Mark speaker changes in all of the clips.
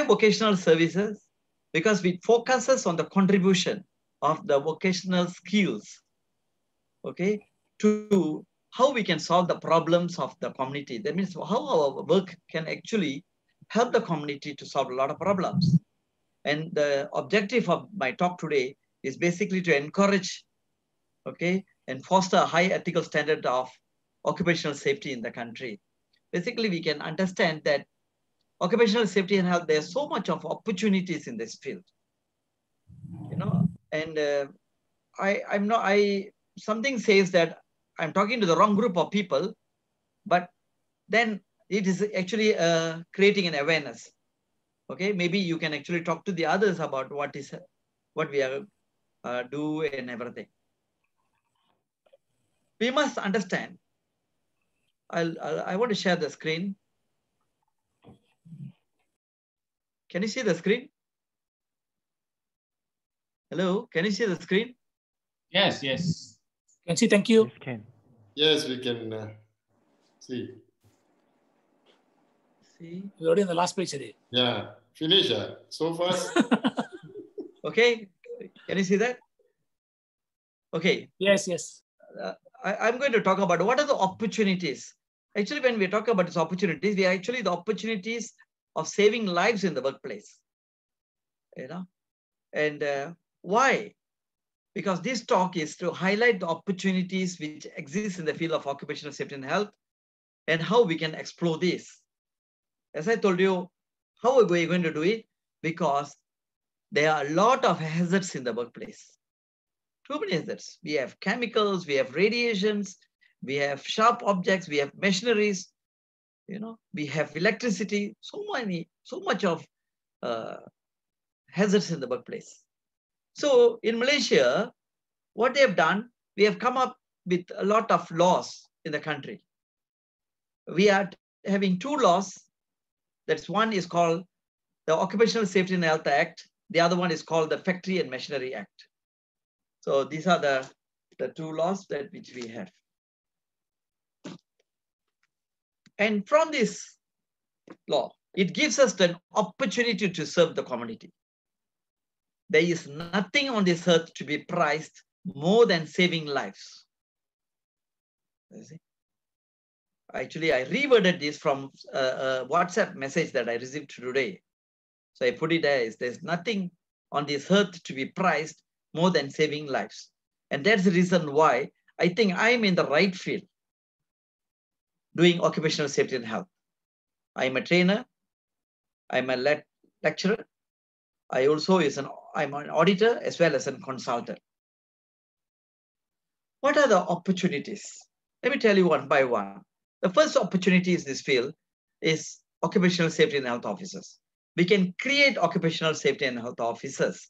Speaker 1: vocational services? Because it focuses on the contribution of the vocational skills, okay, to how we can solve the problems of the community. That means how our work can actually help the community to solve a lot of problems. And the objective of my talk today is basically to encourage, okay, and foster a high ethical standard of occupational safety in the country. Basically, we can understand that occupational safety and health, there's so much of opportunities in this field, you know, and something says that I'm talking to the wrong group of people, but then it is actually creating an awareness. Okay, maybe you can actually talk to the others about what we are do and everything. We must understand. I want to share the screen. Can you see the screen? Hello, can you see the screen?
Speaker 2: Yes, yes.
Speaker 3: Can see, thank you.
Speaker 4: Yes, can.
Speaker 5: Yes, we can see.
Speaker 1: See?
Speaker 3: We're already on the last page today.
Speaker 5: Yeah, finish so fast.
Speaker 1: Okay, can you see that? Okay.
Speaker 3: Yes, yes.
Speaker 1: I'm going to talk about what are the opportunities. Actually, when we talk about these opportunities, we are actually the opportunities of saving lives in the workplace. You know, and why? Because this talk is to highlight the opportunities which exist in the field of occupational safety and health and how we can explore this. As I told you, how are we going to do it? Because there are a lot of hazards in the workplace. Too many hazards. We have chemicals, we have radiations, we have sharp objects, we have machineries, you know, we have electricity, so much of hazards in the workplace. So in Malaysia, what they have done, we have come up with a lot of laws in the country. We are having two laws. That's one is called the Occupational Safety and Health Act. The other one is called the Factory and Machinery Act. So these are the two laws that which we have. And from this law, it gives us the opportunity to serve the community. There is nothing on this earth to be prized more than saving lives. You see? Actually, I reworded this from a WhatsApp message that I received today. So I put it as there's nothing on this earth to be prized more than saving lives. And that's the reason why I think I'm in the right field doing occupational safety and health. I'm a trainer. I'm a lecturer. I also I'm an auditor as well as a consultant. What are the opportunities? Let me tell you one by one. The first opportunity in this field is occupational safety and health officers. We can create occupational safety and health officers.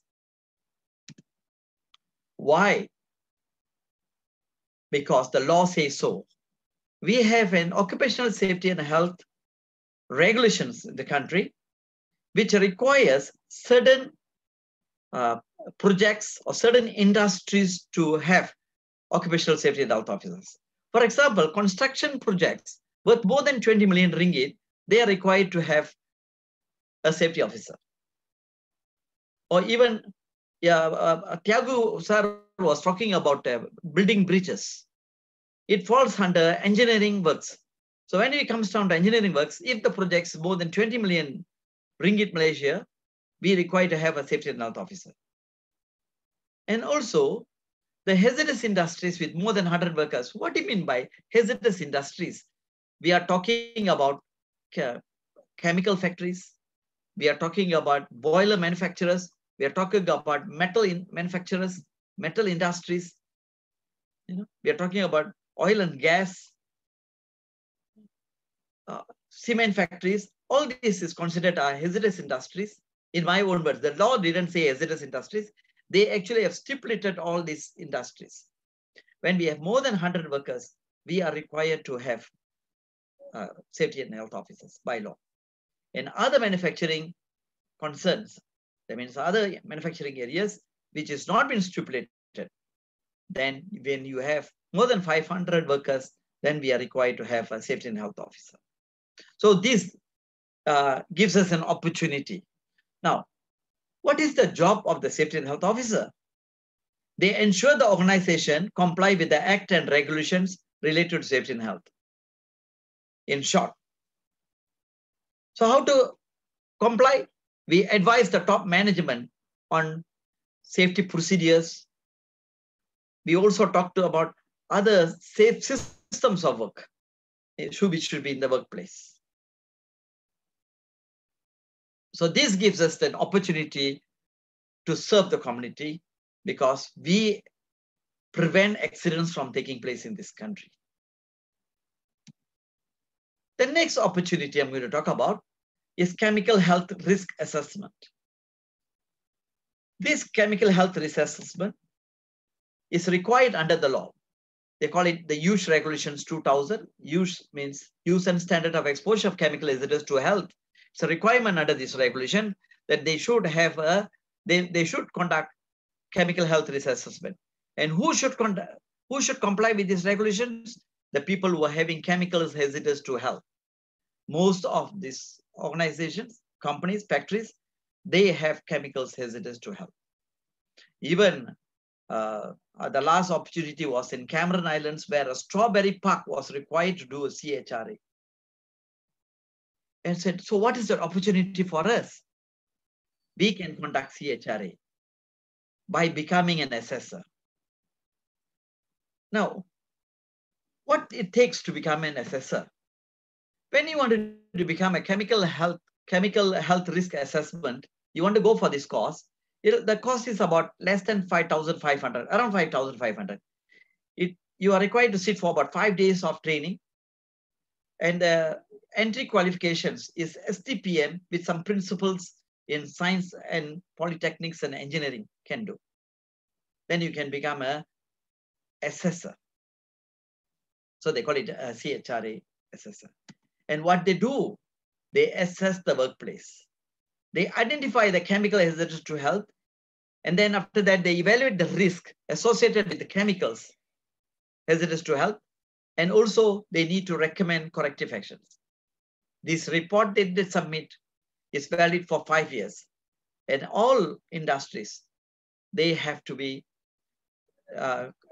Speaker 1: Why? Because the law says so. We have an occupational safety and health regulations in the country, which requires certain projects or certain industries to have occupational safety and health officers. For example, construction projects worth more than 20 million ringgit, they are required to have a safety officer. Or even, Tiago sir was talking about building bridges. It falls under engineering works. So when it comes down to engineering works, if the project's more than 20 million ringgit Malaysia, we require to have a safety and health officer. And also, the hazardous industries with more than 100 workers. What do you mean by hazardous industries? We are talking about chemical factories. We are talking about boiler manufacturers. We are talking about metal manufacturers, metal industries. You know, we are talking about oil and gas, cement factories. All this is considered hazardous industries. In my own words, the law didn't say hazardous industries. They actually have stipulated all these industries. When we have more than 100 workers, we are required to have safety and health officers by law. And other manufacturing concerns, that means other manufacturing areas which is not been stipulated, then when you have more than 500 workers, then we are required to have a safety and health officer. So this gives us an opportunity. Now, what is the job of the safety and health officer? They ensure the organization comply with the act and regulations related to safety and health. In short. So how to comply? We advise the top management on safety procedures. We also talk about other safe systems of work, which should be in the workplace. So this gives us an opportunity to serve the community because we prevent accidents from taking place in this country. The next opportunity I'm going to talk about is chemical health risk assessment. This chemical health risk assessment is required under the law. They call it the Use Regulations 2000. Use means use and standard of exposure of chemical hazardous to health. It's a requirement under this regulation that they should have they should conduct chemical health risk assessment. And who should comply with these regulations? The people who are having chemicals hazardous to health. Most of these organizations, companies, factories, they have chemicals hazardous to health. Even the last opportunity was in Cameron Islands, where a strawberry park was required to do a CHRA. And said, so what is the opportunity for us? We can conduct CHRA by becoming an assessor. Now, what it takes to become an assessor? When you want to become a chemical health risk assessment, you want to go for this course. The cost is about less than 5,500, around 5,500. You are required to sit for about 5 days of training. And the entry qualifications is STPM with some principles in science and polytechnics and engineering can do. Then you can become a assessor. So they call it a CHRA assessor. And what they do, they assess the workplace. They identify the chemical hazardous to health. And then after that, they evaluate the risk associated with the chemicals hazardous to health. And also they need to recommend corrective actions. This report that they submit is valid for 5 years. And all industries, they have to be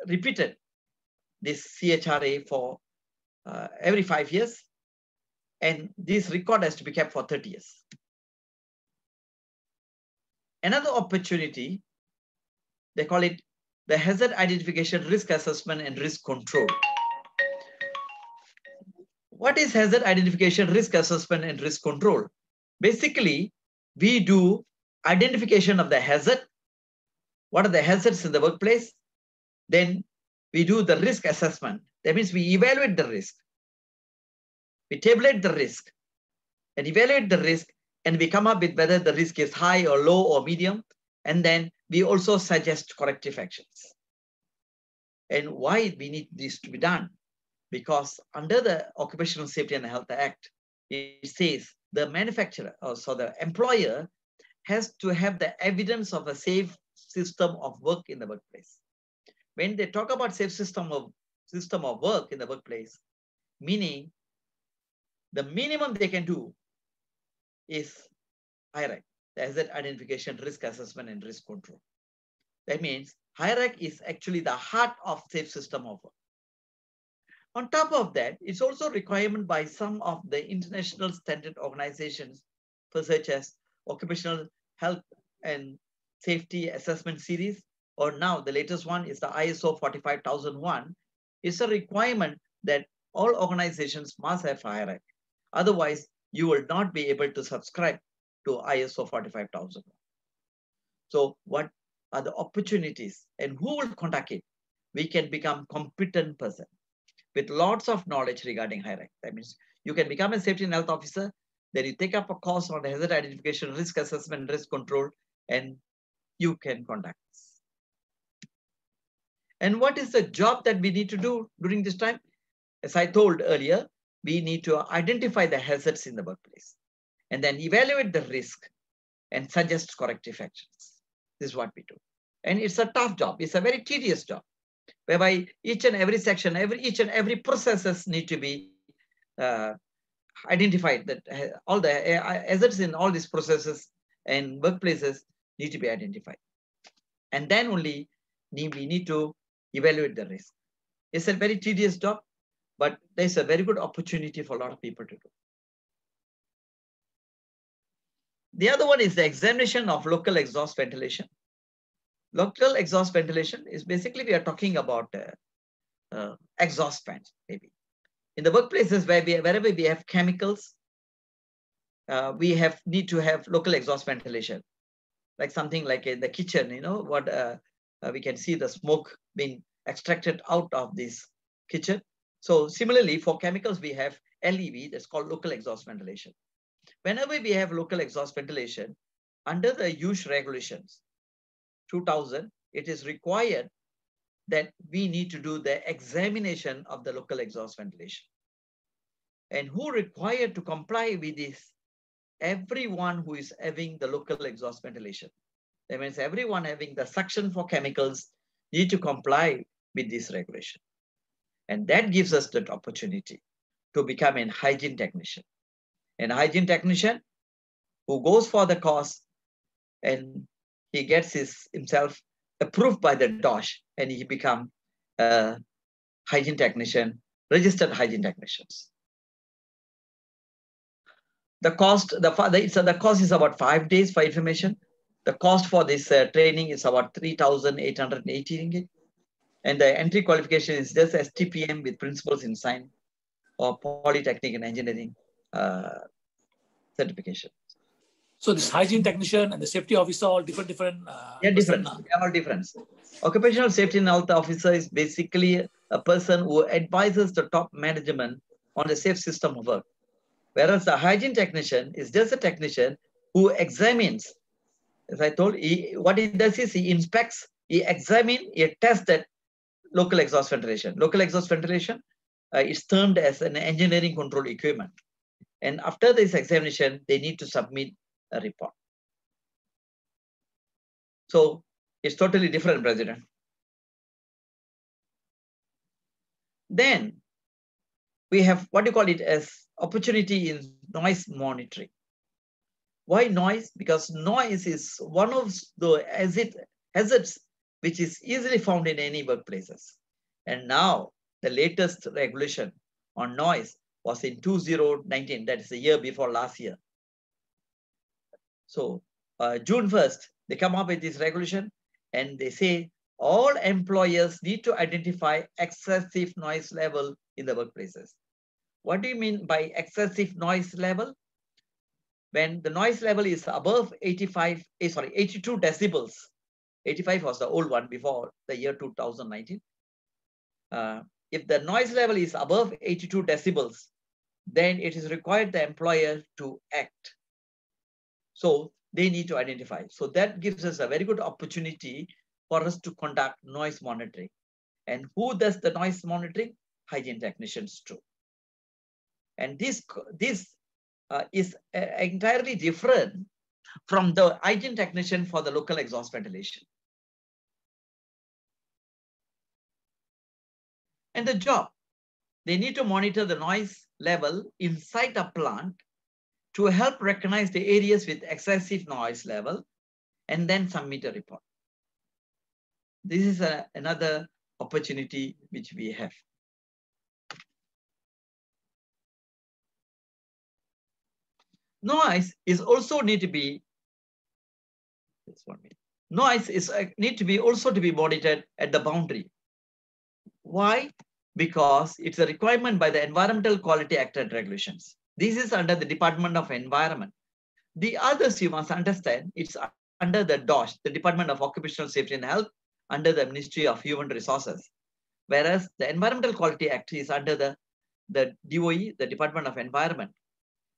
Speaker 1: repeated, this CHRA for every 5 years. And this record has to be kept for 30 years. Another opportunity, they call it the hazard identification, risk assessment, and risk control. What is hazard identification, risk assessment, and risk control? Basically, we do identification of the hazard. What are the hazards in the workplace? Then we do the risk assessment. That means we evaluate the risk. We tabulate the risk and evaluate the risk, and we come up with whether the risk is high or low or medium. And then we also suggest corrective actions. And why we need this to be done? Because under the Occupational Safety and Health Act, it says the manufacturer, so the employer, has to have the evidence of a safe system of work in the workplace. When they talk about safe system of work in the workplace, meaning the minimum they can do is HIRAC, the hazard identification, risk assessment, and risk control. That means HIRAC is actually the heart of safe system of work. On top of that, it's also a requirement by some of the international standard organizations, such as Occupational Health and Safety Assessment Series, or now the latest one is the ISO 45001. It's a requirement that all organizations must have HIRAC. Otherwise, you will not be able to subscribe to ISO 45001. So what are the opportunities and who will conduct it? We can become competent person with lots of knowledge regarding HIRAC. That means you can become a safety and health officer, then you take up a course on hazard identification, risk assessment, risk control, and you can conduct this. And what is the job that we need to do during this time? As I told earlier, we need to identify the hazards in the workplace and then evaluate the risk and suggest corrective actions. This is what we do. And it's a tough job. It's a very tedious job, whereby each and every section, each and every processes need to be identified, that all the hazards in all these processes and workplaces need to be identified. And then only we need to evaluate the risk. It's a very tedious job, but there's a very good opportunity for a lot of people to do. The other one is the examination of local exhaust ventilation. Local exhaust ventilation is basically, we are talking about exhaust fans, maybe. In the workplaces wherever we have chemicals, we need to have local exhaust ventilation. Like something like in the kitchen, we can see the smoke being extracted out of this kitchen. So similarly, for chemicals, we have LEV, that's called local exhaust ventilation. Whenever we have local exhaust ventilation, under the use regulations, 2000, it is required that we need to do the examination of the local exhaust ventilation. And who required to comply with this? Everyone who is having the local exhaust ventilation. That means everyone having the suction for chemicals need to comply with this regulation. And that gives us that opportunity to become a hygiene technician. And a hygiene technician who goes for the course and he gets himself approved by the DOSH and he become a hygiene technician, registered hygiene technicians. The cost, the cost is about 5 days for information. The cost for this training is about 3,880 ringgit. And the entry qualification is just STPM with principles in science or Polytechnic and Engineering certification.
Speaker 3: So this hygiene technician and the safety officer, all different.
Speaker 1: Yeah, different. They are all different. Occupational safety and health officer is basically a person who advises the top management on the safe system of work. Whereas the hygiene technician is just a technician who examines. As I told you, what he does is he inspects, he examines, he tests that local exhaust ventilation. Local exhaust ventilation is termed as an engineering control equipment. And after this examination, they need to submit a report. So it's totally different, President. Then we have what you call it as opportunity in noise monitoring. Why noise? Because noise is one of the hazards which is easily found in any workplaces. And now the latest regulation on noise was in 2019, that is the year before last year. So June 1st, they come up with this regulation and they say all employers need to identify excessive noise level in the workplaces. What do you mean by excessive noise level? When the noise level is above 82 decibels. 85 was the old one before the year 2019. If the noise level is above 82 decibels, then it is required the employer to act. So they need to identify. So that gives us a very good opportunity for us to conduct noise monitoring. And who does the noise monitoring? Hygiene technicians too. And this is entirely different from the hygiene technician for the local exhaust ventilation. And the job, they need to monitor the noise level inside the plant to help recognize the areas with excessive noise level and then submit a report. This is another opportunity which we have. Noise is also need to be, noise is need to be also to be monitored at the boundary. Why? Because it's a requirement by the Environmental Quality Act and regulations. This is under the Department of Environment. The others you must understand, it's under the DOSH, the Department of Occupational Safety and Health, under the Ministry of Human Resources. Whereas the Environmental Quality Act is under the DOE, the Department of Environment.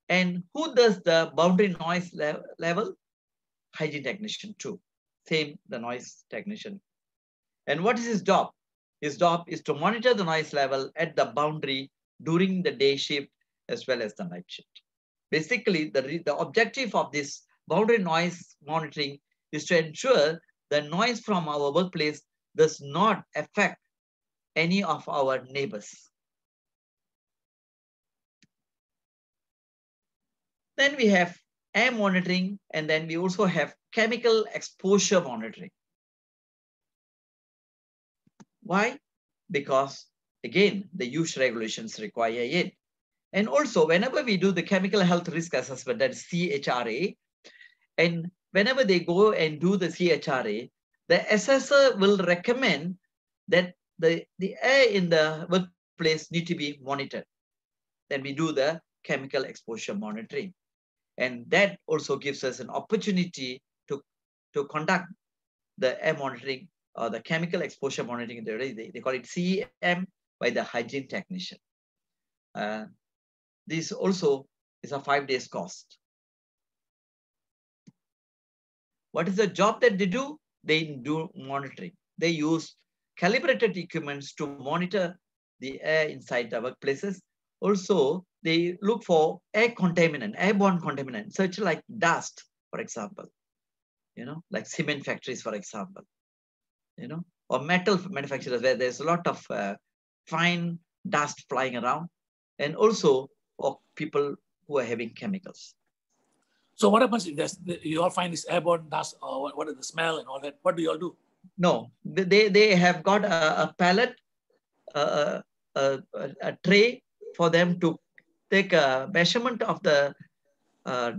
Speaker 1: And who does the boundary noise level? Hygiene technician too. Same, the noise technician. And what is his job? His job is to monitor the noise level at the boundary during the day shift as well as the night shift. Basically, the objective of this boundary noise monitoring is to ensure the noise from our workplace does not affect any of our neighbors. Then we have air monitoring, and then we also have chemical exposure monitoring. Why? Because again, the use regulations require it. And also, whenever we do the chemical health risk assessment, that is CHRA, and whenever they go and do the CHRA, the assessor will recommend that the air in the workplace need to be monitored. Then we do the chemical exposure monitoring. And that also gives us an opportunity to conduct the air monitoring or the chemical exposure monitoring. They call it CEM by the hygiene technician. This also is a 5 days cost. What is the job that they do? They do monitoring. They use calibrated equipments to monitor the air inside the workplaces. Also, they look for air contaminant, airborne contaminant, such like dust, for example, like cement factories, for example, or metal manufacturers where there's a lot of fine dust flying around, and also for people who are having chemicals.
Speaker 3: So what happens if you all find this airborne dust, or what is the smell and all that? What do you all do?
Speaker 1: No, they have got a pallet, a tray for them to take a measurement of the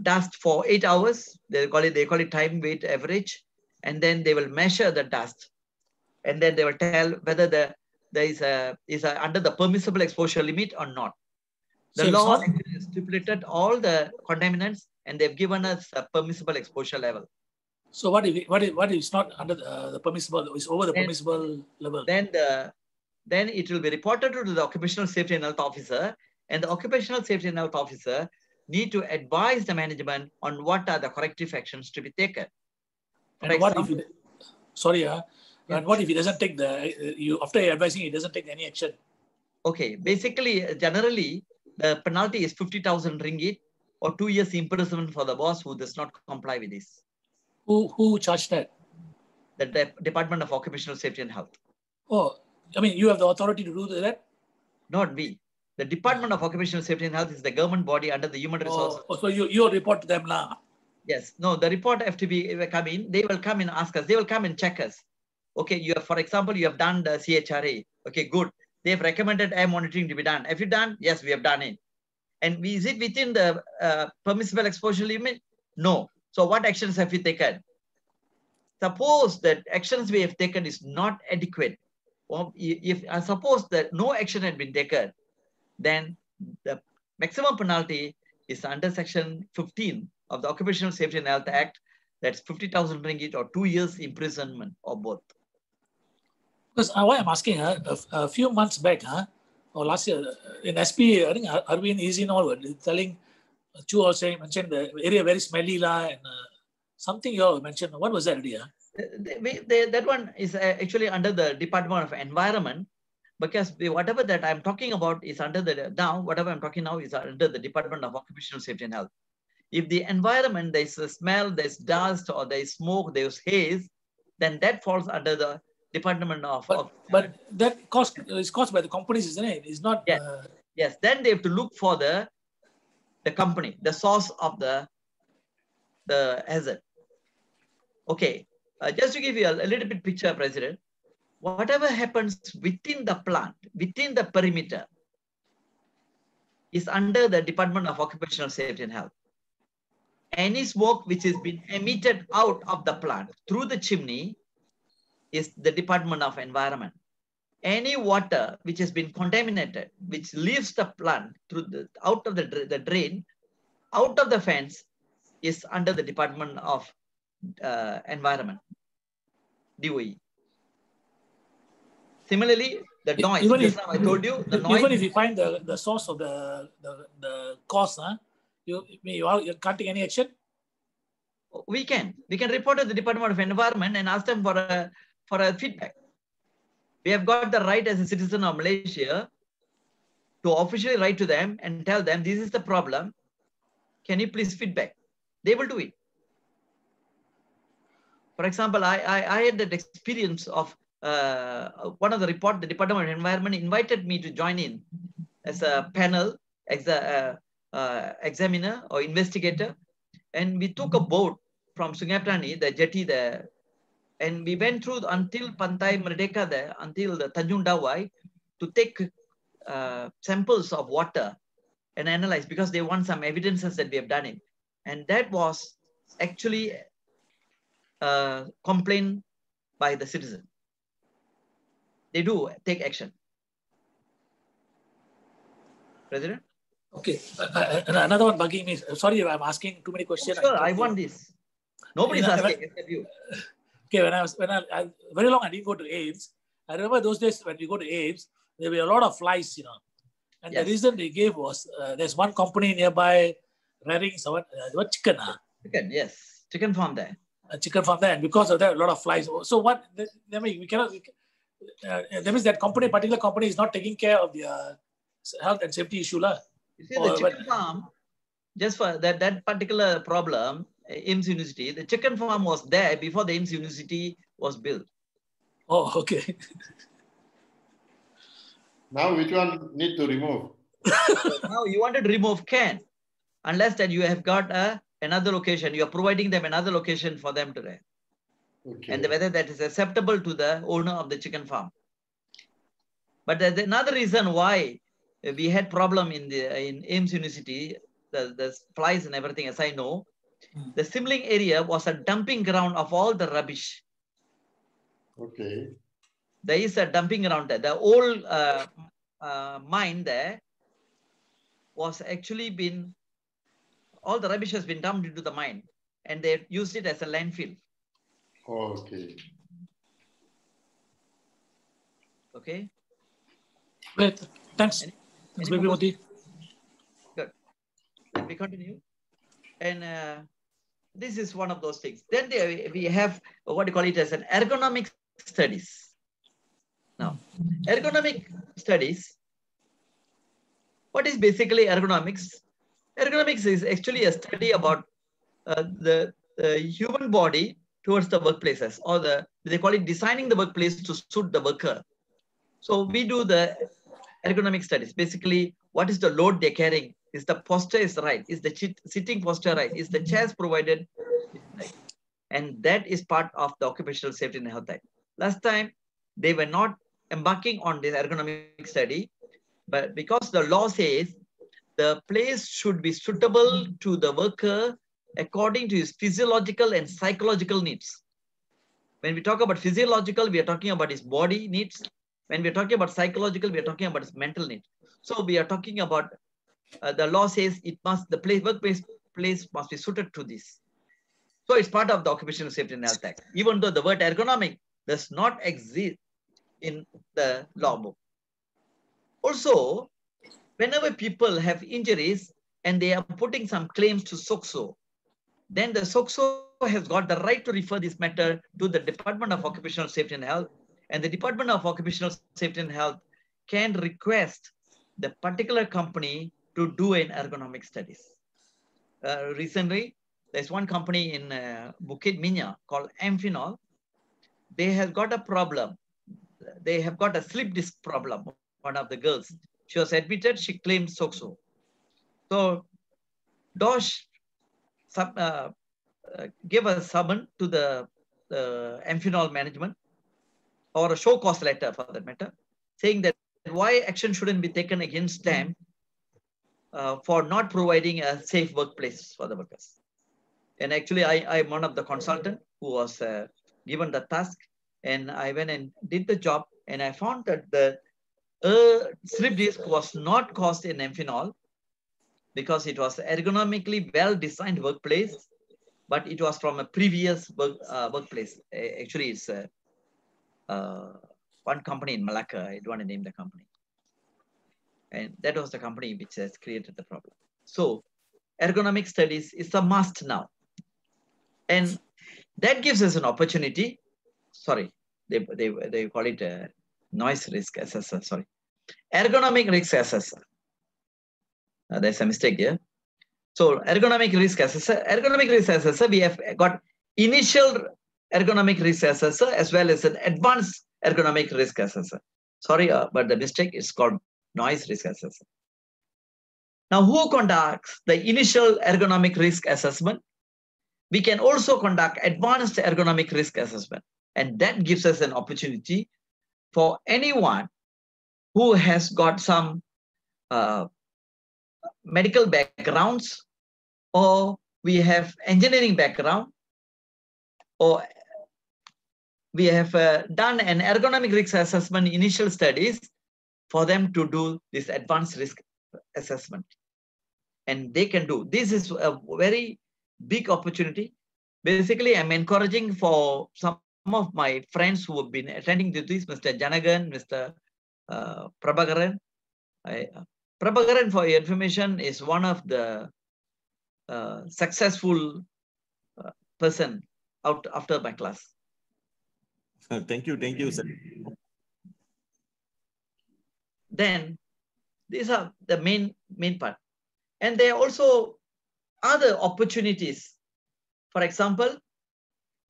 Speaker 1: dust for 8 hours. They call it time weight average, and then they will measure the dust, and then they will tell whether there is under the permissible exposure limit or not. The law actually stipulated all the contaminants, and they've given us a permissible exposure level.
Speaker 3: So what if it's not under the permissible, it's over the permissible level?
Speaker 1: Then it will be reported to the Occupational Safety and Health Officer, and the Occupational Safety and Health Officer need to advise the management on what are the corrective actions to be taken.
Speaker 3: And what if and what if he doesn't take after advising, he doesn't take any action?
Speaker 1: Okay, basically, generally, the penalty is 50,000 ringgit or 2 years imprisonment for the boss who does not comply with this.
Speaker 3: Who charged that?
Speaker 1: The Department of Occupational Safety and Health.
Speaker 3: Oh, I mean, you have the authority to do that?
Speaker 1: Not we. The Department of Occupational Safety and Health is the government body under the Human Resources.
Speaker 3: Oh, so you report to them now?
Speaker 1: Yes. No, the report have to be come in. They will come and ask us. They will come and check us. Okay, you have, for example, you have done the CHRA. Okay, good. They have recommended air monitoring to be done. Have you done? Yes, we have done it. And is it within the permissible exposure limit? No. So what actions have we taken? Suppose that actions we have taken is not adequate. Or if I suppose that no action had been taken, then the maximum penalty is under Section 15 of the Occupational Safety and Health Act. That's 50,000 ringgit or 2 years imprisonment or both.
Speaker 3: Because why I'm asking, a few months back, or last year in SP, I think Arvind is in all telling Chu also mentioned the area very smelly and something you all mentioned. What was that area?
Speaker 1: That one is actually under the Department of Environment, because whatever that I'm talking about is under whatever I'm talking now is under the Department of Occupational Safety and Health. If the environment, there's a smell, there's dust, or there's smoke, there's haze, then that falls under the Department of...
Speaker 3: But that is caused by the companies, isn't it? It's not...
Speaker 1: Yes, then they have to look for the company, the source of the hazard. Okay, just to give you a little bit picture, President, whatever happens within the plant, within the perimeter, is under the Department of Occupational Safety and Health. Any smoke which has been emitted out of the plant through the chimney is the Department of Environment. Any water which has been contaminated, which leaves the plant out of the drain, out of the fence, is under the Department of Environment, DOE. Similarly, the noise. I told you the noise.
Speaker 3: Even if you find the source of the cause, you can't take any action.
Speaker 1: We can report to the Department of Environment and ask them for a feedback. We have got the right as a citizen of Malaysia to officially write to them and tell them this is the problem. Can you please feedback? They will do it. For example, I had that experience of one of the report. The Department of Environment invited me to join in as a panel examiner or investigator, And we took a boat from Sungaptani, the jetty there, and we went through until Pantai Merdeka there, until the Tanjung Dawai, to take samples of water and analyze, because they want some evidences that we have done it. And that was actually complained by the citizen. They do take action. President?
Speaker 3: Okay. Another one bugging me. Sorry, I'm asking too many questions.
Speaker 1: Sure, I want this. Nobody's asking except you.
Speaker 3: Okay, when I very long I didn't go to AIMS. I remember those days when we go to AIMS, there were a lot of flies, And
Speaker 1: Yes.
Speaker 3: the reason they gave was there's one company nearby rearing what chicken?
Speaker 1: Chicken, yes. Chicken farm there.
Speaker 3: A chicken farm there, and because of that, a lot of flies. So what? I mean, we cannot. That means that particular company, is not taking care of the health and safety issue, lah.
Speaker 1: You see, the chicken farm, just for that particular problem, AIMS University, the chicken farm was there before the AIMS University was built.
Speaker 3: Oh, okay.
Speaker 5: Now, which one need to remove?
Speaker 1: Now you wanted to remove can, unless that you have got another location. You are providing them another location for them to rent.
Speaker 5: Okay.
Speaker 1: And whether that is acceptable to the owner of the chicken farm. But there's another reason why we had problem in AIMS University, the flies and everything, as I know. The Simling area was a dumping ground of all the rubbish.
Speaker 5: Okay.
Speaker 1: There is a dumping ground there. The old mine there was actually all the rubbish has been dumped into the mine, and they used it as a landfill.
Speaker 5: Okay.
Speaker 1: Okay.
Speaker 3: Great. Thanks. Thanks, PP Moorthy.
Speaker 1: Good. Let me continue. And this is one of those things. Then we have what you call it as an ergonomic studies. Now, ergonomic studies. What is basically ergonomics? Ergonomics is actually a study about the human body towards the workplaces, or they call it designing the workplace to suit the worker. So we do the ergonomic studies. Basically, what is the load they're carrying? Is the posture is right? Is the sitting posture right? Is the chairs provided right? And that is part of the Occupational Safety and Health Act. Last time, they were not embarking on this ergonomic study, but because the law says the place should be suitable to the worker according to his physiological and psychological needs. When we talk about physiological, we are talking about his body needs. When we are talking about psychological, we are talking about his mental needs. So we are talking about the law says the workplace must be suited to this. So it's part of the Occupational Safety and Health Act, even though the word ergonomic does not exist in the law book. Also, whenever people have injuries and they are putting some claims to SOCSO, then the SOCSO has got the right to refer this matter to the Department of Occupational Safety and Health, and the Department of Occupational Safety and Health can request the particular company to do an ergonomic studies. Recently, there's one company in Bukit Minya called Amphenol. They have got a problem. They have got a slip disc problem. One of the girls, she was admitted, she claimed SOCSO. So DOSH gave a summons to the Amphenol management, or a show cause letter for that matter, saying that why action shouldn't be taken against them for not providing a safe workplace for the workers. And actually, I'm one of the consultants who was given the task, and I went and did the job, and I found that the slip disc was not caused in Amphenol because it was ergonomically well-designed workplace, but it was from a previous workplace. Actually, it's one company in Malacca. I don't want to name the company. And that was the company which has created the problem. So ergonomic studies is a must now. And that gives us an opportunity. Sorry, they call it a noise risk assessor, sorry. Ergonomic risk assessor. There's a mistake here. So ergonomic risk assessor, we have got initial ergonomic risk assessor as well as an advanced ergonomic risk assessor. Sorry, but the mistake is called noise risk assessor. Now, who conducts the initial ergonomic risk assessment? we can also conduct advanced ergonomic risk assessment. And that gives us an opportunity for anyone who has got some medical backgrounds, or we have engineering background, or we have done an ergonomic risk assessment initial studies for them to do this advanced risk assessment. And they can do. This is a very big opportunity. Basically, I'm encouraging for some of my friends who have been attending to this, Mr. Janagan, Mr. Prabhakaran. Prabhakaran, for your information, is one of the successful person out after my class.
Speaker 4: Thank you, sir.
Speaker 1: Then these are the main part. And there are also other opportunities. For example,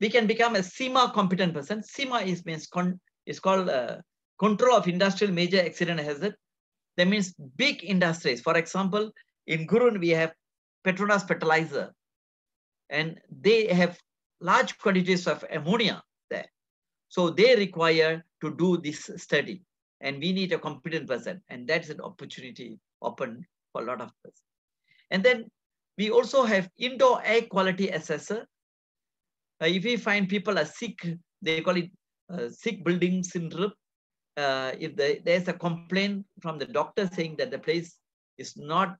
Speaker 1: we can become a CIMA competent person. CIMA is called Control of Industrial Major Accident Hazard. That means big industries. For example, in Gurun, we have Petronas Fertilizer, and they have large quantities of ammonia there. So they require to do this study, and we need a competent person, and that's an opportunity open for a lot of us. And then we also have indoor air quality assessor. If we find people are sick, they call it sick building syndrome. If there's a complaint from the doctor saying that the place is not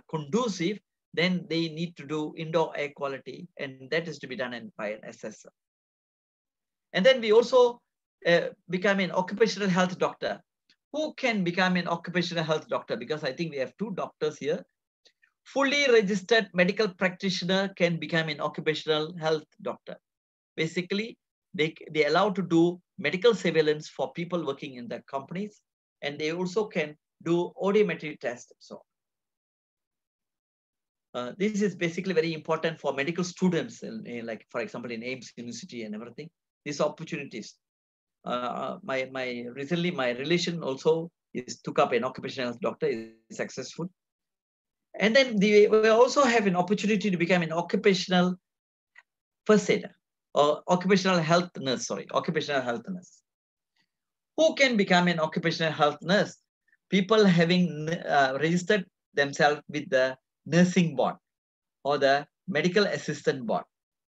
Speaker 1: conducive, then they need to do indoor air quality, and that is to be done by an assessor. And then we also become an occupational health doctor. Who can become an occupational health doctor? Because I think we have two doctors here. Fully registered medical practitioner can become an occupational health doctor. Basically, they allow to do medical surveillance for people working in the companies, and they also can do audiometry tests. So this is basically very important for medical students, like for example in AIMS University and everything. These opportunities. Recently my relation also took up an occupational health doctor, is successful. And then we also have an opportunity to become an occupational first aider, or occupational health nurse, occupational health nurse. Who can become an occupational health nurse? People having registered themselves with the nursing board or the medical assistant board,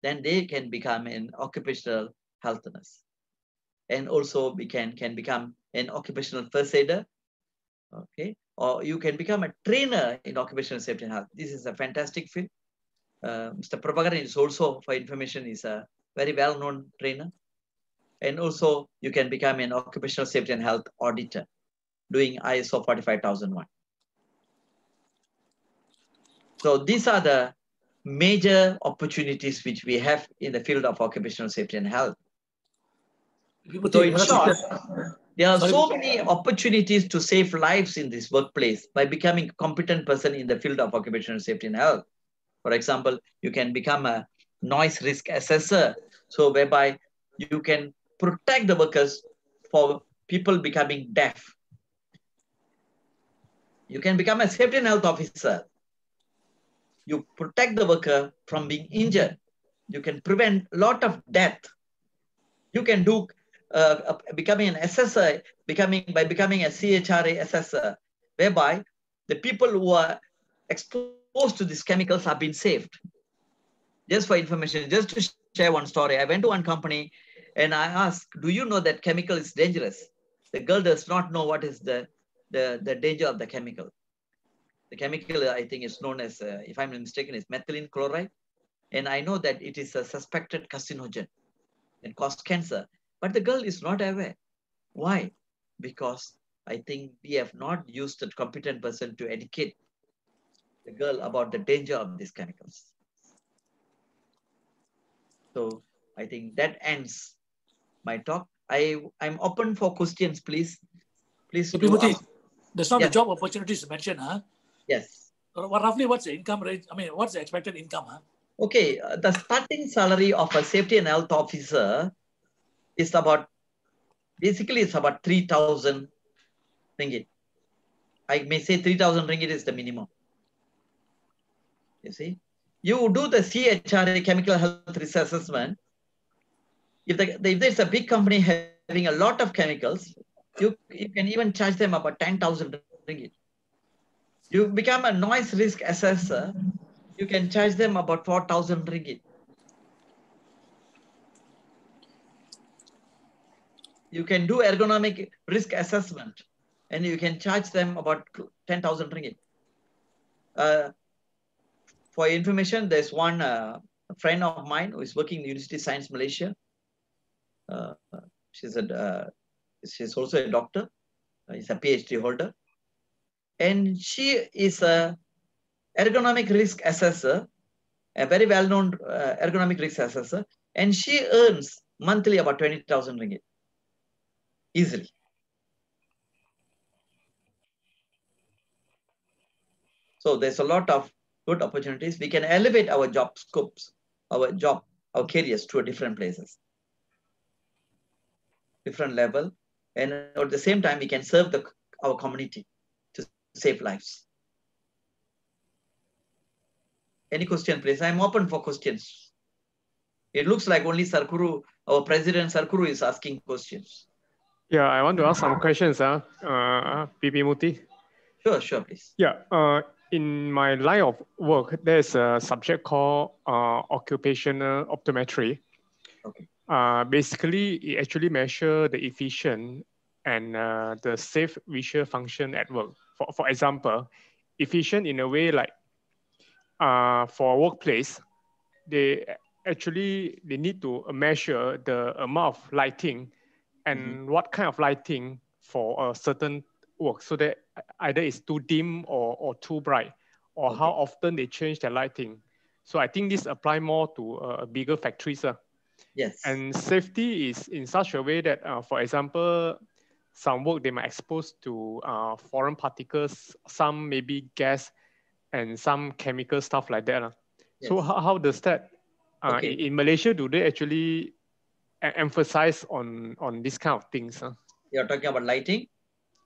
Speaker 1: then they can become an occupational health nurse. And also we can become an occupational first aider, okay? Or you can become a trainer in occupational safety and health. This is a fantastic field. Mr. Prabhakaran is also, for information, is a very well-known trainer. And also you can become an occupational safety and health auditor doing ISO 45001. So these are the major opportunities which we have in the field of occupational safety and health. So in short, there are so many opportunities to save lives in this workplace by becoming a competent person in the field of occupational safety and health. For example, you can become a noise risk assessor, so whereby you can protect the workers for people becoming deaf. You can become a safety and health officer. You protect the worker from being injured. You can prevent a lot of death. You can do becoming an assessor, by becoming a CHRA assessor, whereby the people who are exposed to these chemicals are being saved. Just for information, just to share one story, I went to one company and I asked, do you know that chemical is dangerous? The girl does not know what is the danger of the chemical. The chemical, I think, is known as, if I'm not mistaken, is methylene chloride. And I know that it is a suspected carcinogen and cause cancer. But the girl is not aware. Why? Because I think we have not used a competent person to educate the girl about the danger of these chemicals. So I think that ends my talk. I'm open for questions, please. Please
Speaker 3: PP Moorthy,
Speaker 1: ask.
Speaker 3: there's not
Speaker 1: Yeah.
Speaker 3: the job opportunities mentioned, huh?
Speaker 1: Yes.
Speaker 3: Roughly, what's the income rate? I mean, what's the expected income, huh?
Speaker 1: Okay, the starting salary of a safety and health officer is about, basically it's about 3,000 ringgit. I may say 3,000 ringgit is the minimum. You see? you do the CHRA, chemical health risk assessment. If there's a big company having a lot of chemicals, you can even charge them about 10,000 ringgit. You become a noise risk assessor, you can charge them about 4,000 ringgit. You can do ergonomic risk assessment and you can charge them about 10,000 ringgit. For information, there's one friend of mine who is working in University of Science Malaysia. She's also a doctor. She's a PhD holder. And she is a ergonomic risk assessor, a very well-known ergonomic risk assessor. And she earns monthly about 20,000 ringgit. Easily. So there's a lot of good opportunities. We can elevate our job scopes, our careers to different places, different level. And at the same time, we can serve our community to save lives. Any question, please? I'm open for questions. It looks like only Sarkuru, our President Sarkuru, is asking questions.
Speaker 6: Yeah, I want to ask some questions, PP Moorthy.
Speaker 1: Sure, please.
Speaker 6: Yeah, in my line of work, there's a subject called occupational optometry.
Speaker 1: Okay.
Speaker 6: Basically, it actually measures the efficient and the safe visual function at work. For example, efficient in a way like for a workplace, they need to measure the amount of lighting and what kind of lighting for a certain work, so that either it's too dim or too bright, or how often they change the lighting. So I think this apply more to bigger factories.
Speaker 1: Yes.
Speaker 6: And safety is in such a way that, for example, some work they might expose to foreign particles, some maybe gas, and some chemical stuff like that. Yes. So how does that, in Malaysia, do they actually emphasize on this kind of things?
Speaker 1: You're talking about lighting?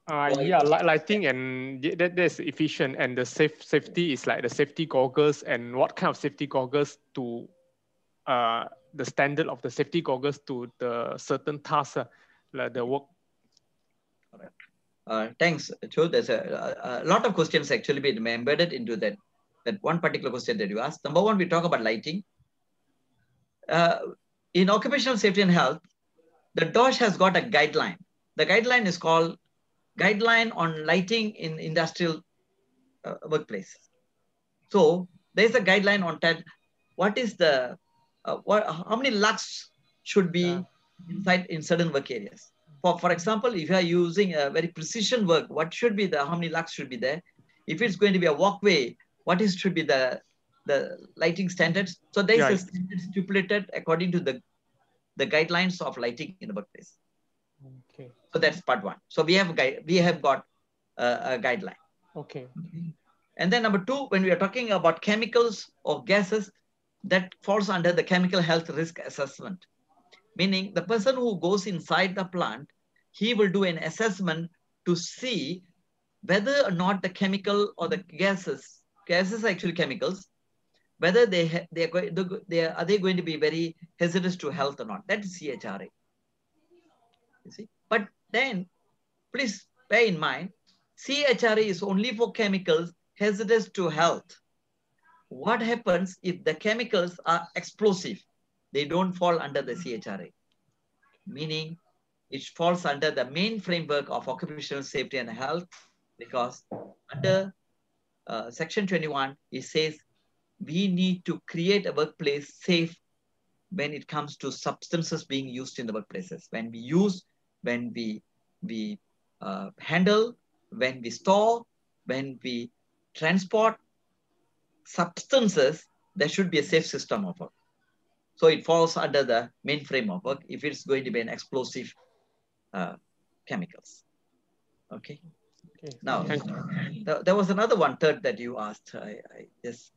Speaker 6: Yeah, lighting, and that's efficient, and the safety is like the safety goggles, and what kind of safety goggles to the standard of the safety goggles to the certain tasks, like the work.
Speaker 1: Thanks, Cho. There's a lot of questions actually been embedded into that one particular question that you asked. Number one, we talk about lighting. In occupational safety and health, the DOSH has got a guideline. The guideline is called Guideline on Lighting in Industrial Workplace. So there's a guideline on that. What is the how many lux should be inside in certain work areas? For example, if you are using a very precision work, what should be how many lux should be there? If it's going to be a walkway, should be the lighting standards? So there's a standard stipulated according to the guidelines of lighting in the workplace.
Speaker 6: Okay.
Speaker 1: So that's part one. So we have got a guideline.
Speaker 6: Okay.
Speaker 1: And then number two, when we are talking about chemicals or gases, that falls under the chemical health risk assessment. Meaning the person who goes inside the plant, he will do an assessment to see whether or not the chemical or the gases are actually chemicals, whether are they going to be very hazardous to health or not. That is CHRA. You see, but then please bear in mind, CHRA is only for chemicals hazardous to health. What happens if the chemicals are explosive? They don't fall under the CHRA, meaning it falls under the main framework of occupational safety and health, because under section 21, it says we need to create a workplace safe when it comes to substances being used in the workplaces. When we use, when we handle, when we store, when we transport substances, there should be a safe system of work. So it falls under the main frame of work if it's going to be an explosive chemicals. Okay. Now, there was another one, third, that you asked. I just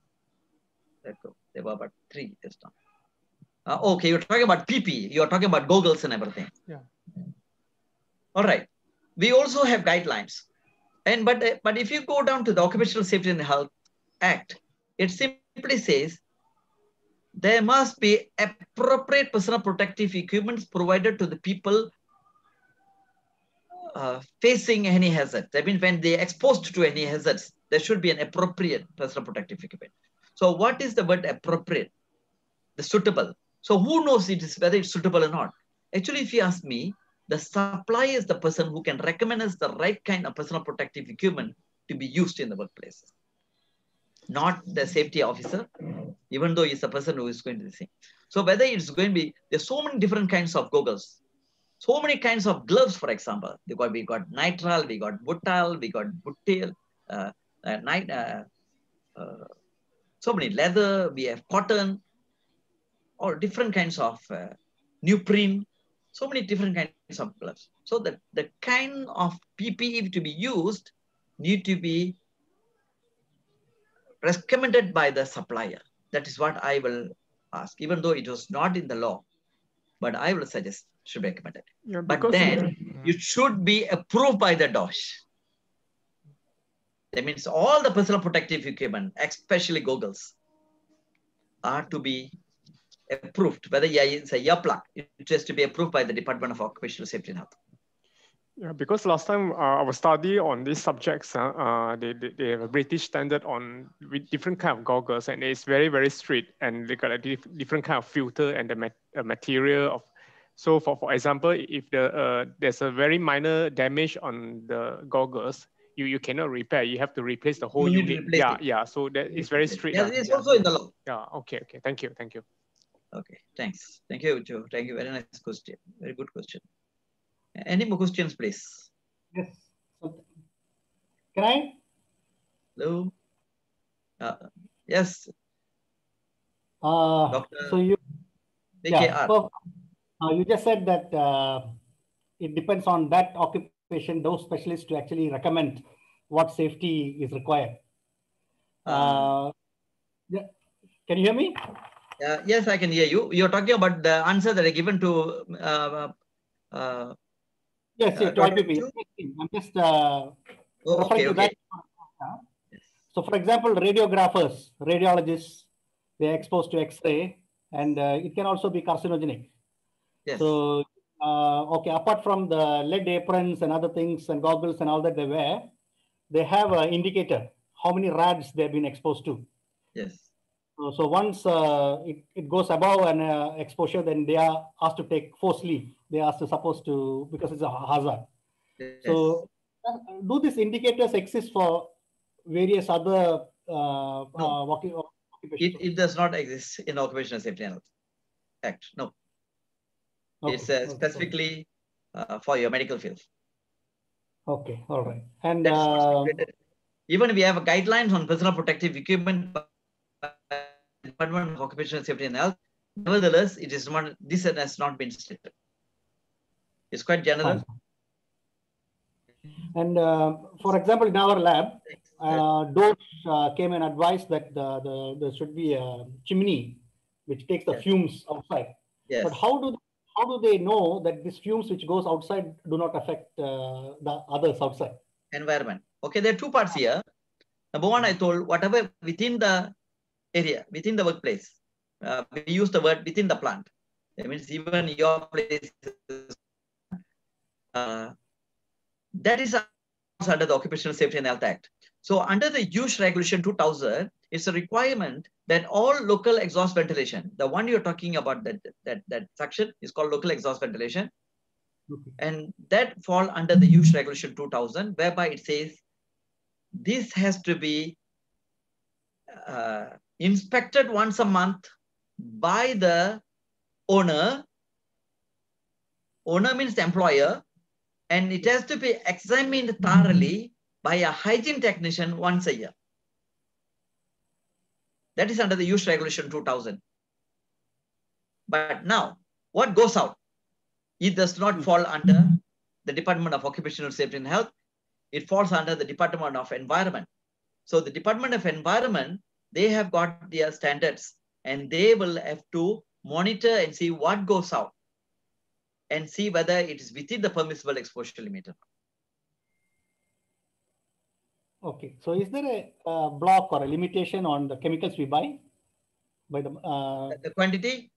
Speaker 1: let go. There were about three just now. Okay, you're talking about PP. You're talking about goggles and everything.
Speaker 6: Yeah.
Speaker 1: All right. We also have guidelines. But if you go down to the Occupational Safety and Health Act, it simply says there must be appropriate personal protective equipment provided to the people facing any hazard. That means when they are exposed to any hazards, there should be an appropriate personal protective equipment. So what is the word appropriate? The suitable. So who knows whether it's suitable or not? Actually, if you ask me, the supplier is the person who can recommend us the right kind of personal protective equipment to be used in the workplace. Not the safety officer, even though he's the person who is going to be saying. So whether it's going to be, there's so many different kinds of goggles, so many kinds of gloves, for example. We got nitrile, we got butyl, we got butyl, so many leather, we have cotton, or different kinds of neoprene, so many different kinds of gloves. So the kind of PPE to be used need to be recommended by the supplier. That is what I will ask, even though it was not in the law, but I will suggest should be recommended.
Speaker 6: Yeah,
Speaker 1: But then it should be approved by the DOSH. That means all the personal protective equipment, especially goggles, are to be approved. Whether it's a earplug, it has to be approved by the Department of Occupational Safety and Health.
Speaker 6: Yeah, because last time our study on these subjects, they have a British standard on with different kind of goggles, and it's very, very strict, and they got a different kind of filter and the material of. So for example, if there's a very minor damage on the goggles, you cannot repair. You have to replace the whole unit. Yeah. So that is very strict.
Speaker 1: Yeah, it's also in the law.
Speaker 6: Yeah. Okay. Thank you.
Speaker 1: Okay. Thanks. Thank you, Joe. Thank you. Very nice question. Very good question. Any more questions, please?
Speaker 7: Yes. So, can I?
Speaker 1: Hello. Yes.
Speaker 7: So you.
Speaker 1: BKR.
Speaker 7: So, you just said that it depends on that occupation, those specialists to actually recommend what safety is required. Yeah. Can you hear me?
Speaker 1: Yes, I can hear you. You're talking about the answer that I given to.
Speaker 7: Yes, to IPP. I'm just referring to that. So, for example, radiologists, they're exposed to X-ray, and it can also be carcinogenic.
Speaker 1: Yes.
Speaker 7: So, okay, apart from the lead aprons and other things and goggles and all that they wear, they have an indicator how many rads they've been exposed to.
Speaker 1: Yes.
Speaker 7: So once it goes above an exposure, then they are asked to take forced leave. They are supposed to, because it's a hazard. Yes. So do these indicators exist for various other
Speaker 1: no. It does not exist in the Occupational Safety and Health Act. No. Okay. It's specifically for your medical field.
Speaker 7: Okay. All right. And
Speaker 1: even we have guidelines on personal protective equipment by the Department of Occupational Safety and Health. Nevertheless, it is not. This has not been stated. It's quite general.
Speaker 7: And for example, in our lab, DOSH came and advised that there should be a chimney which takes the fumes outside.
Speaker 1: Yes.
Speaker 7: But how do they know that these fumes which goes outside do not affect the others outside?
Speaker 1: Environment. Okay, there are two parts here. Number one, I told whatever within the area, within the workplace, we use the word within the plant. That means even your place, that is under the Occupational Safety and Health Act. So under the use regulation 2000, it's a requirement that all local exhaust ventilation, the one you're talking about, that section is called local exhaust ventilation. Okay. And that fall under the use regulation 2000, whereby it says this has to be inspected once a month by the owner. Owner means the employer, and it has to be examined thoroughly by a hygiene technician once a year. That is under the use regulation 2000. But now, what goes out? It does not fall under the Department of Occupational Safety and Health. It falls under the Department of Environment. So the Department of Environment, they have got their standards, and they will have to monitor and see what goes out and see whether it is within the permissible exposure limit.
Speaker 7: Okay, so is there a block or a limitation on the chemicals we buy? by the
Speaker 1: The quantity?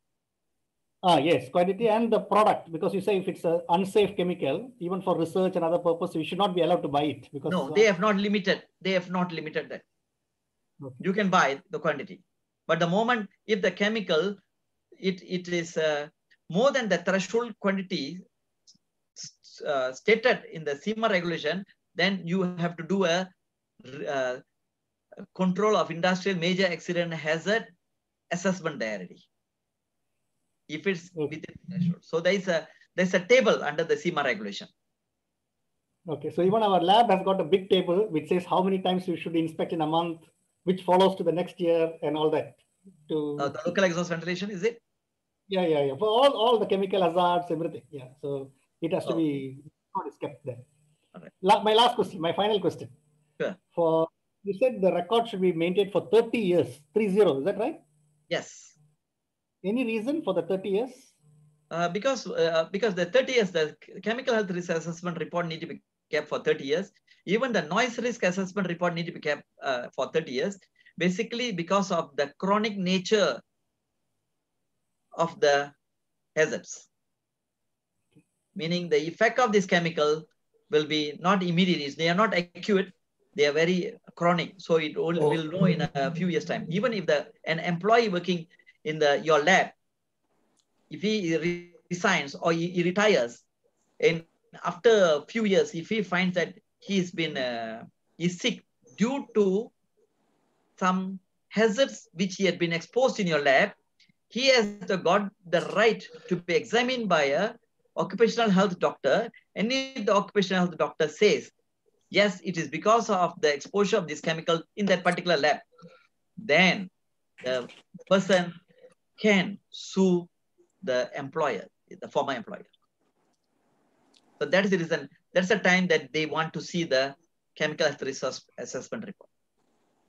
Speaker 7: yes, quantity and the product, because you say if it's an unsafe chemical, even for research and other purposes, we should not be allowed to buy it because
Speaker 1: No, they have not limited. They have not limited that.
Speaker 7: Okay.
Speaker 1: You can buy the quantity, but the moment if the chemical it is more than the threshold quantity stated in the SEMA regulation, then you have to do a control of industrial major accident hazard assessment diary. If it's
Speaker 7: Okay.
Speaker 1: within the threshold. So there's a table under the SEMA regulation.
Speaker 7: Okay, so even our lab has got a big table which says how many times we should inspect in a month, which follows to the next year and all that.
Speaker 1: The local exhaust ventilation, is it?
Speaker 7: Yeah. For all the chemical hazards, everything. Yeah, so it has to be it's kept there.
Speaker 1: Right.
Speaker 7: My last question, my final question.
Speaker 1: Sure.
Speaker 7: For you said the record should be maintained for 30 years, 30, is that right?
Speaker 1: Yes.
Speaker 7: Any reason for the 30 years?
Speaker 1: Because the 30 years, the chemical health risk assessment report need to be kept for 30 years. Even the noise risk assessment report need to be kept for 30 years. Basically, because of the chronic nature of the hazards. Meaning the effect of this chemical will be not immediate. They are not acute. They are very chronic. So it will know in a few years' time. Even if an employee working in your lab, if he resigns or he retires, and after a few years, if he finds that he's sick due to some hazards which he had been exposed in your lab, he has got the right to be examined by a occupational health doctor. And if the occupational health doctor says, yes, it is because of the exposure of this chemical in that particular lab, then the person can sue the employer, the former employer. So that is the reason. That's the time that they want to see the chemical health risk assessment report.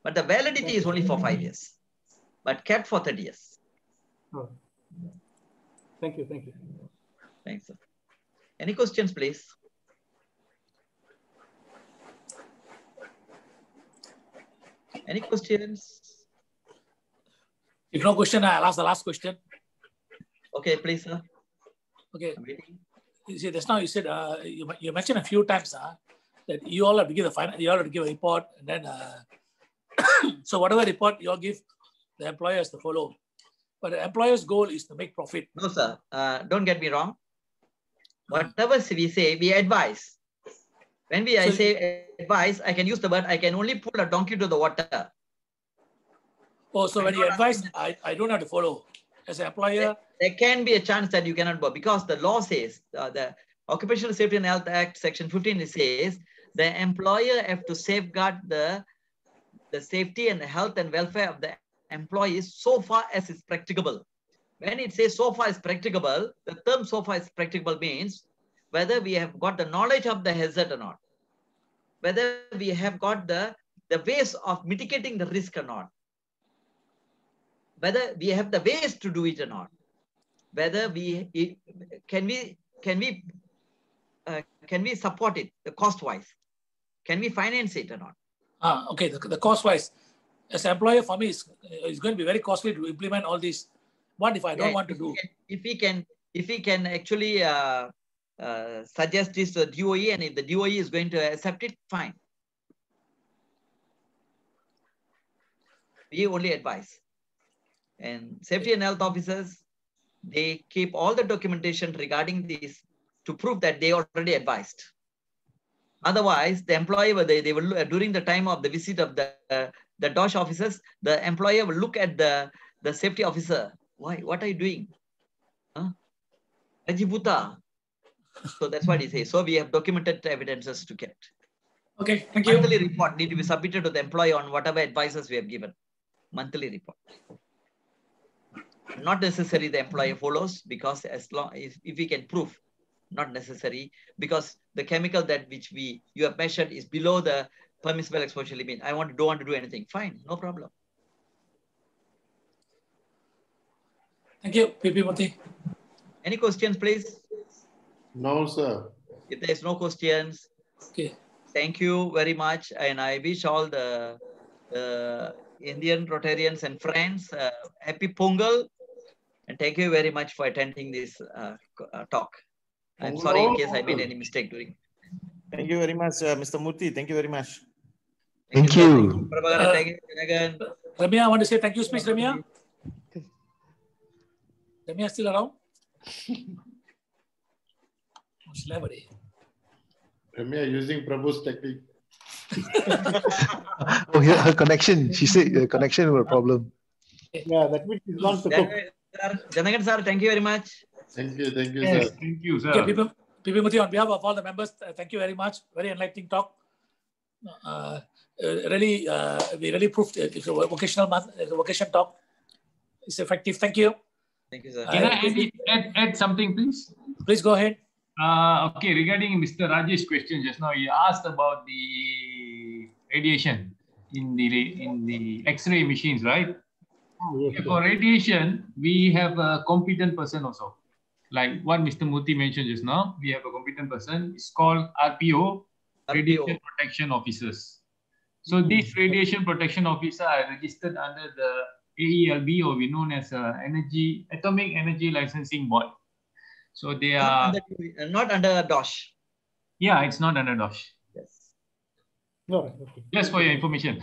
Speaker 1: But the validity is only for 5 years, but kept for 30 years.
Speaker 7: Oh. Thank you.
Speaker 1: Thanks, sir. Any questions, please? Any questions?
Speaker 3: If no question, I'll ask the last question.
Speaker 1: Okay, please, sir.
Speaker 3: Okay.
Speaker 1: I'm waiting.
Speaker 3: You see, just now you said you mentioned a few times that you all have to give you all have to give a report, and then so whatever report you all give, the employer has to follow. But the employer's goal is to make profit.
Speaker 1: No, sir. Don't get me wrong. Whatever we say, we advise. When I say advise, I can use the word, I can only pull a donkey to the water.
Speaker 3: Oh, so when you advise, I don't have to follow. As an employer,
Speaker 1: there can be a chance that you cannot go, because the law says, the Occupational Safety and Health Act, Section 15, it says, the employer have to safeguard the safety and the health and welfare of the employees so far as is practicable. When it says so far as practicable, the term so far as practicable means whether we have got the knowledge of the hazard or not, whether we have got the ways of mitigating the risk or not, whether we have the ways to do it or not, whether can we support it cost-wise, can we finance it or not?
Speaker 3: Okay, the cost-wise, as an employer, for me, it's going to be very costly to implement all these. What if I don't want to do?
Speaker 1: If we can actually suggest this to the DOE, and if the DOE is going to accept it, fine. We only advise. And safety and health officers, they keep all the documentation regarding this to prove that they already advised. Otherwise, the employer, they will, during the time of the visit of the DOSH officers, the employer will look at the safety officer. Why? What are you doing? Huh? Ajibuta. So that's what he says. So we have documented evidences to get.
Speaker 3: Okay, thank you.
Speaker 1: Monthly report need to be submitted to the employer on whatever advices we have given. Monthly report. Not necessary the employer follows, because as long if we can prove, not necessary, because the chemical that you have measured is below the permissible exposure limit. I don't want to do anything. Fine, no problem.
Speaker 3: Thank you, PP Moorthy.
Speaker 1: Any questions, please?
Speaker 5: No, sir.
Speaker 1: If there is no questions,
Speaker 3: okay.
Speaker 1: Thank you very much, and I wish all the Indian Rotarians and friends. Happy Pongal. And thank you very much for attending this talk. I'm sorry in case I made any mistake during.
Speaker 4: Thank you very much, Mr. Moorthy. Thank you very much.
Speaker 8: Thank you.
Speaker 1: Prabhakaran, thank you, Janagan.
Speaker 3: Ramya, I want to say thank you, speech, Ramya. Ramya still around? Celebrity.
Speaker 5: Ramya using Prabhu's technique.
Speaker 8: Oh, yeah, her connection. She said the connection was a problem.
Speaker 7: Yeah, that means he's gone to cook.
Speaker 1: Janagan sir, thank you very much.
Speaker 5: Thank you,
Speaker 2: Yes,
Speaker 5: sir.
Speaker 2: thank you, sir.
Speaker 3: Okay, PP Moorthy, on behalf of all the members, thank you very much. Very enlightening talk. We really proved it's a vocational month, it's a vocation talk. It's effective. Thank you.
Speaker 1: Thank you, sir.
Speaker 2: Can I add something, please?
Speaker 3: Please go ahead.
Speaker 2: Okay, regarding Mr. Rajesh's question just now, he asked about the radiation in the X-ray machines, right?
Speaker 7: Yes,
Speaker 2: For radiation, we have a competent person also. Like what Mr. Moorthy mentioned just now, we have a competent person. It's called RPO, Radiation Protection Officers. So these radiation protection officers are registered under the AELB, or we known as Atomic Energy Licensing Board. So they are
Speaker 1: not under DOSH.
Speaker 2: Yeah, it's not under DOSH.
Speaker 1: Yes.
Speaker 7: No, okay.
Speaker 2: Just for your information.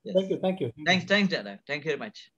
Speaker 1: Yes.
Speaker 7: Thank you. Thank you.
Speaker 1: Thanks, Jana. Thank you very much.